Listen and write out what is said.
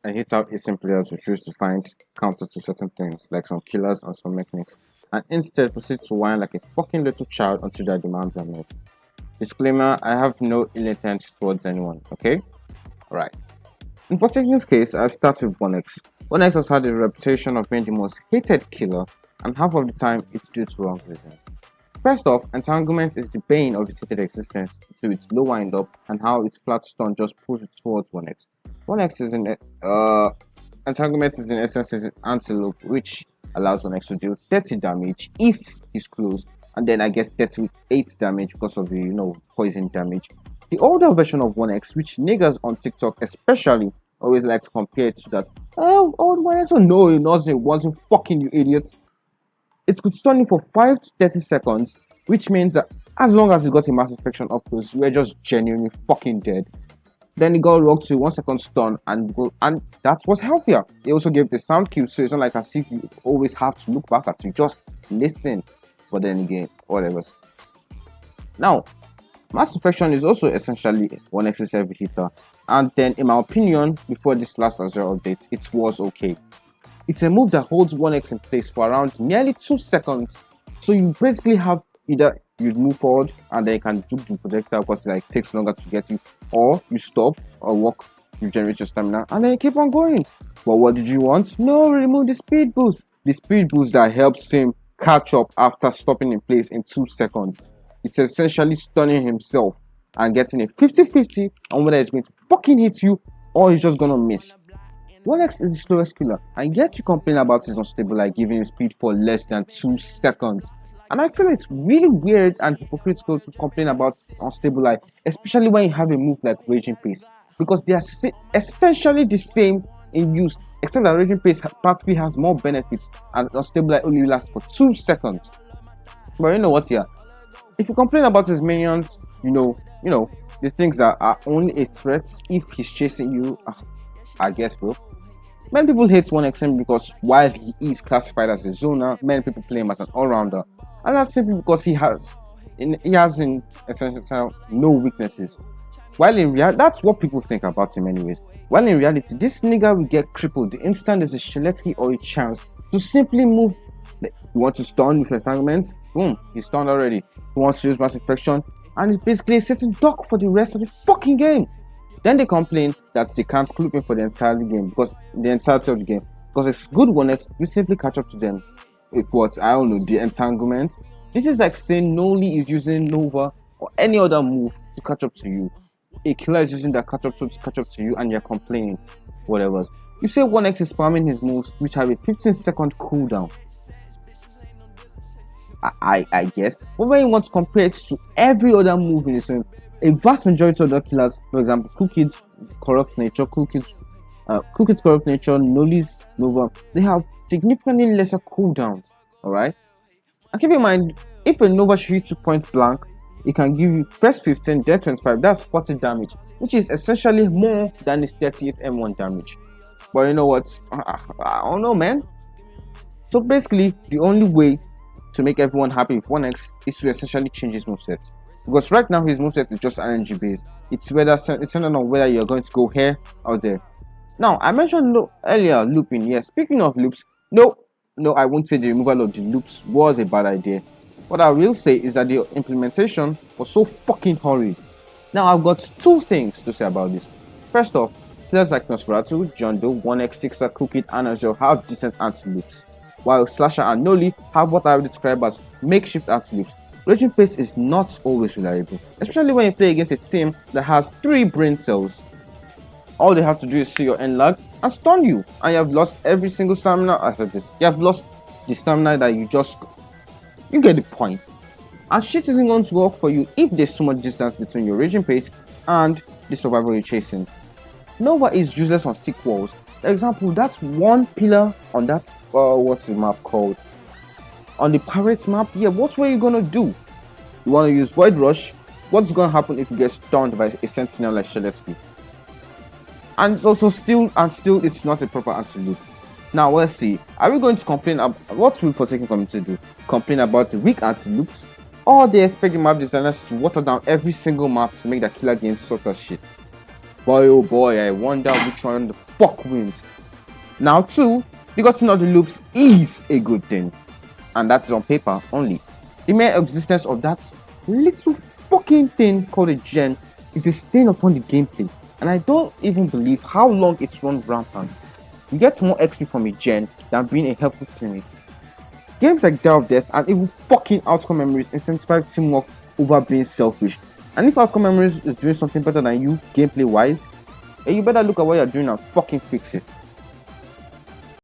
I hate how Asym players refuse to find counters to certain things, like some killers and some mechanics, and instead proceed to whine like a fucking little child until their demands are met. Disclaimer, I have no ill intent towards anyone, okay? Alright. In Forsaken's case, I'll start with 1x. 1x has had a reputation of being the most hated killer, and half of the time it's due to wrong reasons. First off, entanglement is the bane of its hated existence due to its low wind up and how its flat stun just pushes it towards 1x. 1x is in entanglement is in essence is an antelope which allows 1x to deal 30 damage if he's close, and then I guess 38 damage because of the poison damage. The older version of 1x, which niggas on TikTok especially always like to compare it to that. Oh, old 1x, oh no, it wasn't fucking you idiot. It could stun you for 5 to 30 seconds, which means that as long as you got a mass infection up close, you were just genuinely fucking dead. Then it got rocked to 1 second stun and that was healthier. It also gave the sound cue, so it's not like as if you always have to look back at you, just listen. But then again, whatever. Now, mass infection is also essentially 1x's heavy hitter, and then in my opinion, before this last Azure update, it was okay. It's a move that holds 1x in place for around nearly 2 seconds, so you basically have either you move forward and then you can do the projectile because it takes longer to get you, or you stop or walk, you generate your stamina, and then you keep on going. But what did you want? No, remove the speed boost. The speed boost that helps him catch up after stopping in place in 2 seconds. It's essentially stunning himself and getting a 50-50 on whether it's going to fucking hit you or he's just gonna miss. 1x is the slowest killer, and yet you complain about his unstable like giving him speed for less than 2 seconds. And I feel it's really weird and hypocritical to complain about unstable light, especially when you have a move like Raging Pace, because they are essentially the same in use, except that Raging Pace practically has more benefits and unstable light only lasts for 2 seconds. But you know what, yeah, if you complain about his minions, the things that are only a threat if he's chasing you, I guess, bro. Many people hate 1xm because while he is classified as a zoner, many people play him as an all-rounder, and that's simply because he has in essentially no weaknesses. While in reality, that's what people think about him anyways. While in reality, this nigga will get crippled the instant there's a Shiletsky or a chance to simply move. You want to stun with entanglement? Boom, he's stunned already. He wants to use mass infection, and it's basically a sitting duck for the rest of the fucking game. Then they complain that they can't clip him for the entirety of the game because it's good 1x. You simply catch up to them with what I don't know, the entanglement. This is like saying Noli is using Nova or any other move to catch up to you. A killer is using that catch up to you, and you're complaining. Whatever. You say 1x is spamming his moves which have a 15-second cooldown. I guess. But when you want to compare it to every other move in the game, a vast majority of the killers, for example, Cool Kids Corrupt Nature, Corrupt Nature, Noli's Nova, they have significantly lesser cooldowns. Alright? And keep in mind, if a Nova shoots you point blank, it can give you first 15, then 25, that's 40 damage, which is essentially more than its 38 M1 damage. But you know what? I don't know, man. So basically, the only way to make everyone happy with 1x is to essentially change his moveset. Because right now his moveset is just RNG based. It's centered on whether you're going to go here or there. Now I mentioned earlier looping. Yeah, speaking of loops, no, I won't say the removal of the loops was a bad idea. What I will say is that the implementation was so fucking horrid. Now I've got two things to say about this. First off, players like Nosferatu, John Doe, 1x, 6er, Cookit, and Azure have decent anti-loops, while Slasher and Noli have what I would describe as makeshift anti-loops. Raging Pace is not always reliable, especially when you play against a team that has 3 brain cells. All they have to do is see your end lag and stun you, and you have lost every single stamina after this. You have lost the stamina that you get the point. And shit isn't going to work for you if there's so much distance between your Raging Pace and the survivor you're chasing. Nova is useless on stick walls. For example, that's one pillar on that, what's the map called? On the Pirates map, yeah, what were you gonna do? You wanna use Void Rush? What's gonna happen if you get stunned by a sentinel like Sheletsky? And it's also still it's not a proper anti-loop. Now let's see, are we going to complain about what will Forsaken community do? Complain about the weak anti-loops? Or they expect the map designers to water down every single map to make their killer game sort of shit? Boy, oh boy, I wonder which one the fuck wins. Now, too, you got to know the loops is a good thing, and that's on paper only. The mere existence of that little fucking thing called a gen is a stain upon the gameplay, and I don't even believe how long it's run rampant. You get more XP from a gen than being a helpful teammate. Games like Day of Death and even fucking Outcome Memories incentivize teamwork over being selfish. And if Outcome Memories is doing something better than you gameplay wise, you better look at what you're doing and fucking fix it.